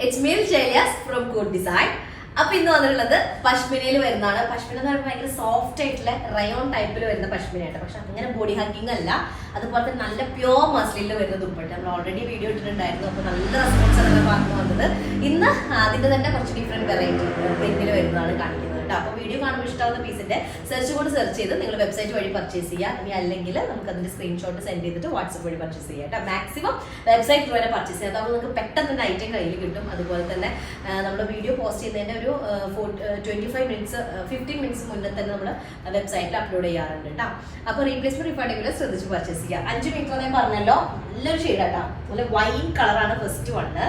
It's me, Jelias from Good Design. അപ്പോൾ ഇന്ന് വന്നിട്ടുള്ളത് പശ്മിനയിൽ വരുന്നതാണ്. പശ്മിന എന്ന് പറയുമ്പോൾ ഭയങ്കര സോഫ്റ്റ് ആയിട്ടുള്ള റയോൺ ടൈപ്പിൽ വരുന്ന പശ്മിനയാണ്. പക്ഷെ അങ്ങനെ ബോഡി ഹഗ്ഗിങ് അല്ല. അതുപോലെ തന്നെ നല്ല പ്യോർ മസ്ലിനിൽ വരുന്ന ദുപ്പട്ട. നമ്മൾ ഓൾറെഡി വീഡിയോ ഇട്ടിട്ടുണ്ടായിരുന്നു. അപ്പോൾ നല്ല റെസ്പോൺസ് ആണ് പറഞ്ഞു വന്നത്. ഇന്ന് അതിന്റെ തന്നെ കുറച്ച് ഡിഫറെന്റ് വെറൈറ്റി പ്രിന്റിൽ വരുന്നതാണ് കാണിക്കുന്നത്. അപ്പോൾ വീഡിയോ കാണുമ്പോൾ ഇഷ്ടമാവുന്ന പീസിന്റെ സെർച്ച് ചെയ്ത് നിങ്ങൾ വെബ്സൈറ്റ് വഴി പർച്ചേസ് ചെയ്യുക. ഇനി അല്ലെങ്കിൽ നമുക്ക് അതിന്റെ സ്ക്രീൻഷോട്ട് സെൻഡ് ചെയ്തിട്ട് വാട്സ്ആപ്പ് വഴി പർച്ചേസ് ചെയ്യാം. മാക്സിമം വെബ്സൈറ്റ് ത്രൂ തന്നെ പർച്ചേസ് ചെയ്യാം. അപ്പോൾ നിങ്ങൾക്ക് പെട്ടെന്ന് തന്നെ ഐറ്റം കയ്യിൽ കിട്ടും. അതുപോലെ തന്നെ നമ്മൾ വീഡിയോ പോസ്റ്റ് ചെയ്യുന്നതിന്റെ ഒരു 15 മിനിറ്റ്സ് മുന്നേ തന്നെ നമ്മൾ വെബ്സൈറ്റിൽ അപ്ലോഡ് ചെയ്യാറുണ്ട് കേട്ടോ. അപ്പോൾ റീപ്ലേസ്മെന്റ് റീഫണ്ടിങ്ങിൽ ശ്രദ്ധിച്ച് പർച്ചേസ് ചെയ്യുക. 5 മിനിറ്റ് ഞാൻ പറഞ്ഞല്ലോ, നല്ലൊരു ഷെയ്ഡാട്ടോ. നല്ല വൈൻ കളറാണ് first one.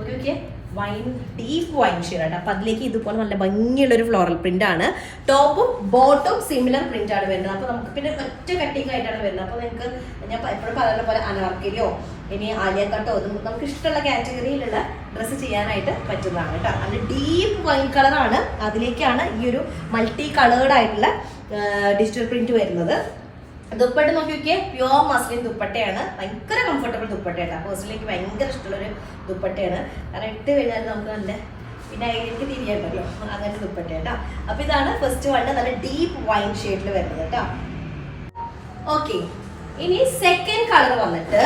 Okay, wine deep wine shade. അപ്പൊ അതിലേക്ക് ഇതുപോലെ നല്ല ഭംഗിയുള്ളൊരു ഫ്ലോറൽ പ്രിന്റ് ആണ്. ടോപ്പും ബോട്ടും സിമിലർ പ്രിന്റ് ആണ് വരുന്നത്. അപ്പൊ നമുക്ക് പിന്നെ ഒറ്റ കട്ടിങ് ആയിട്ടാണ് വരുന്നത്. അപ്പൊ നിങ്ങൾക്ക് ഞാൻ എപ്പോഴും പറയുന്ന പോലെ അനാർക്കലിയോ ഇനി ആലിയ കട്ടോ നമുക്ക് ഇഷ്ടമുള്ള കാറ്റഗറിയിലുള്ള ഡ്രസ്സ് ചെയ്യാനായിട്ട് പറ്റുന്നതാണ് കേട്ടോ. നല്ല ഡീപ്പ് വൈൻ കളറാണ്. അതിലേക്കാണ് ഈ ഒരു മൾട്ടി കളേർഡ് ആയിട്ടുള്ള ഡിജിറ്റൽ പ്രിന്റ് വരുന്നത്. ദുപ്പട്ട നോക്കി നോക്കിയേ, പ്യോർ മസ്ലിൻ ദുപ്പട്ടയാണ്. ഭയങ്കര കംഫർട്ടബിൾ ദുപ്പട്ടയാണ്. പേഴ്സണലി എനിക്ക് ഭയങ്കര ഇഷ്ടമുള്ളൊരു ദുപ്പട്ടയാണ്. കാരണം ഇട്ട് കഴിഞ്ഞാൽ നമുക്ക് നല്ല പിന്നെ അതിലേക്ക് തിരിയണ്ടല്ലോ, അങ്ങനത്തെ ദുപ്പട്ടയാട്ടോ. അപ്പൊ ഇതാണ് ഫസ്റ്റ് വൺ, നല്ല ഡീപ്പ് വൈൻ ഷെയ്ഡിൽ വരുന്നത് കേട്ടോ. ഓക്കെ, ഇനി സെക്കൻഡ് കളർ വന്നിട്ട്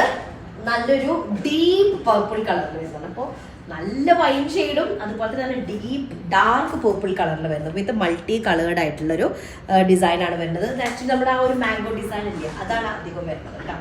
നല്ലൊരു ഡീപ്പ് പർപ്പിൾ കളറിൽ വരുന്നത്. അപ്പോൾ നല്ല വൈൻ ഷെയ്ഡും അതുപോലെ തന്നെ നല്ല ഡീപ്പ് ഡാർക്ക് പർപ്പിൾ കളറിൽ വരുന്നത്. വിത്ത് മൾട്ടി കളേർഡ് ആയിട്ടുള്ളൊരു ഡിസൈനാണ് വരുന്നത്. ആക്ച്വലി നമ്മുടെ ആ ഒരു മാംഗോ ഡിസൈൻ ഇല്ല, അതാണ് അധികം വരുന്നത് കേട്ടോ.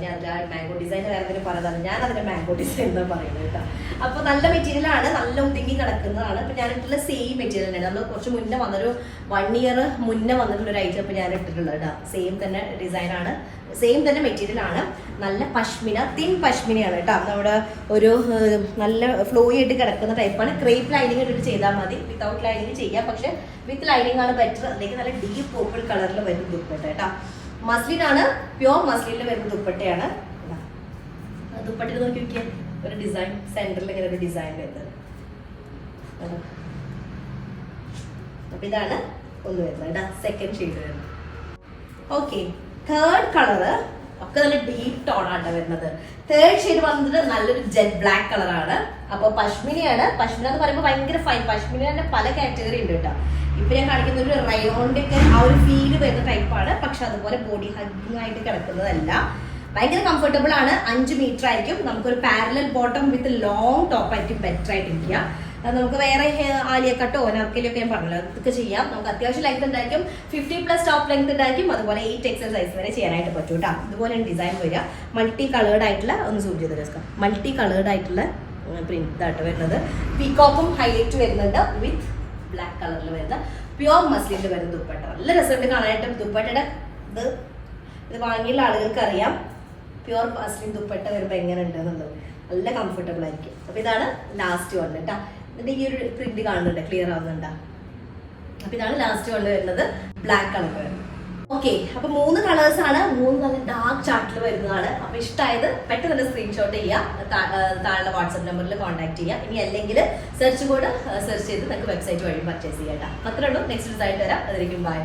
ഞാൻ അതിൻ്റെ മാംഗോ ഡിസൈൻ വേറെ എന്തെങ്കിലും പറയുന്നതാണ്, ഞാൻ അതിൻ്റെ മാംഗോ ഡിസൈൻ എന്ന് പറയുന്നത് കേട്ടോ. അപ്പോൾ നല്ല മെറ്റീരിയലാണ്, നല്ല ഒതുങ്ങി കിടക്കുന്നതാണ്. അപ്പോൾ ഞാൻ ഇട്ടുള്ള സെയിം മെറ്റീരിയൽ തന്നെയാണ്. നമ്മൾ കുറച്ച് മുന്നേ വന്നൊരു 1 ഇയർ മുന്നേ വന്നിട്ടുള്ളൊരു ഐറ്റം ഇപ്പോൾ ഞാൻ ഇട്ടിട്ടുള്ളത് കേട്ടോ. സെയിം തന്നെ ഡിസൈനാണ്, സെയിം തന്നെ മെറ്റീരിയൽ ആണ്. നല്ല പശ്മിന, തിൻ പശ്മിനയാണ് കേട്ടോ. നമ്മുടെ ഒരു നല്ല ഫ്ലോയി ആയിട്ട് കിടക്കുന്ന ടൈപ്പാണ്. ക്രേപ്പ് ലൈനിങ് ഇട്ടിട്ട് ചെയ്താൽ മതി, വിത്തൗട്ട് ലൈനിങ് ചെയ്യാം. പക്ഷെ വിത്ത് ലൈനിങ് ആണ് ബെറ്റർ. അല്ലെങ്കിൽ നല്ല ഡീപ്പ് പർപ്പിൾ കളറിൽ വരുന്ന ദുപ്പട്ട കേട്ടോ. മസ്ലിനാണ്, പ്യോർ മസ്ലിനിൽ വരുന്ന ദുപ്പട്ടയാണ്. ദുപ്പട്ടയിൽ നോക്കി നോക്കിയാൽ ഒരു ഡിസൈൻ സെന്ററിൽ ഇങ്ങനെ ഒരു ഡിസൈൻ വരുന്നത്. അപ്പൊ ഇതാണ് ഒന്ന് വരുന്നത് കേട്ടോ, സെക്കൻഡ് ഷെയ്ഡ് വരുന്നത്. ഓക്കെ, തേർഡ് കളറ് ഒക്കെ നല്ല ഡീപ്പ് ടോൺ ആണ് വരുന്നത്. തേർഡ് ഷെയ്ഡ് വന്നിട്ട് നല്ലൊരു ജെറ്റ് ബ്ലാക്ക് കളറാണ്. അപ്പൊ പശ്മിനയാണ്. പശ്മിന എന്ന് പറയുമ്പോൾ ഭയങ്കര ഫൈൻ. പശ്മിനെ പല കാറ്റഗറി ഉണ്ട് കേട്ടോ. ഇപ്പൊ ഞാൻ കാണിക്കുന്ന ഒരു റയോണിന്റെ ഒക്കെ ആ ഒരു ഫീല് വരുന്ന ടൈപ്പാണ്. പക്ഷെ അതുപോലെ ബോഡി ഹഗ്ഗിങ് ആയിട്ട് കിടക്കുന്നതല്ല. ഭയങ്കര കംഫർട്ടബിൾ ആണ്. 5 മീറ്റർ ആയിരിക്കും. നമുക്കൊരു parallel bottom with long top ആയിരിക്കും ബെറ്റർ ആയിട്ടിരിക്കുക. നമുക്ക് വേറെ ആലിയ കട്ടോ അനാർക്കലിയോ ഒക്കെ ഞാൻ പറഞ്ഞല്ലോ, അതൊക്കെ ചെയ്യാം. നമുക്ക് അത്യാവശ്യം ലെങ്ത് ഉണ്ടായിരിക്കും. 50+ ടോപ്പ് ലെങ്ത് ഉണ്ടായിരിക്കും. അതുപോലെ 8 XL സൈസ് വരെ ചെയ്യാനായിട്ട് പറ്റും കേട്ടോ. ഇതുപോലെയാണ് ഡിസൈൻ വരിക. മൾട്ടി കളേർഡ് ആയിട്ടുള്ള ഒന്ന് സൂം ചെയ്ത് എടുക്കാം. മൾട്ടി കളേർഡ് ആയിട്ടുള്ള പ്രിന്റ് ഇതായിട്ട് വരുന്നത്. പീകോക്കും ഹൈലൈറ്റ് വരുന്നുണ്ട് വിത്ത് ബ്ലാക്ക് കളറിൽ വരുന്ന പ്യോർ മസ്ലിനിൽ വരുന്ന ദുപ്പട്ട. നല്ല രസമുണ്ട് കാണാനായിട്ട്. ദുപ്പട്ടയുടെ ഇത് വാങ്ങിയുള്ള ആളുകൾക്ക് അറിയാം പ്യോർ മസ്ലിൻ ദുപ്പട്ട വരുമ്പോൾ എങ്ങനെ ഉണ്ട് എന്നുള്ളത്. നല്ല കംഫർട്ടബിൾ ആയിരിക്കും. അപ്പൊ ഇതാണ് ലാസ്റ്റ് വൺ കേട്ടോ. ഇതിന്റെ ഈ ഒരു പ്രിന്റ് കാണുന്നുണ്ട്, ക്ലിയർ ആവുന്നുണ്ടോ? അപ്പൊ ഇതാണ് ലാസ്റ്റ് വൺ വരുന്നത്, ബ്ലാക്ക് കളർ വരുന്നത്. ഓക്കെ, അപ്പൊ 3 കളേഴ്സ് ആണ്. 3 നല്ല ഡാർക്ക് ചാർട്ടിൽ വരുന്നതാണ്. അപ്പൊ ഇഷ്ടമായത് പെട്ടെന്ന് തന്നെ സ്ക്രീൻഷോട്ട് ചെയ്യുക, താഴെ വാട്സ്ആപ്പ് നമ്പറിൽ കോൺടാക്ട് ചെയ്യുക. ഇനി അല്ലെങ്കിൽ സെർച്ച് കോഡ് സെർച്ച് ചെയ്ത് നിങ്ങൾക്ക് വെബ്സൈറ്റ് വഴി പർച്ചേസ് ചെയ്യാം കേട്ടോ. അത്രേ ഉള്ളൂ. നെക്സ്റ്റ് ദിവസമായിട്ട് വരാം. അതിലേക്കും ബൈ.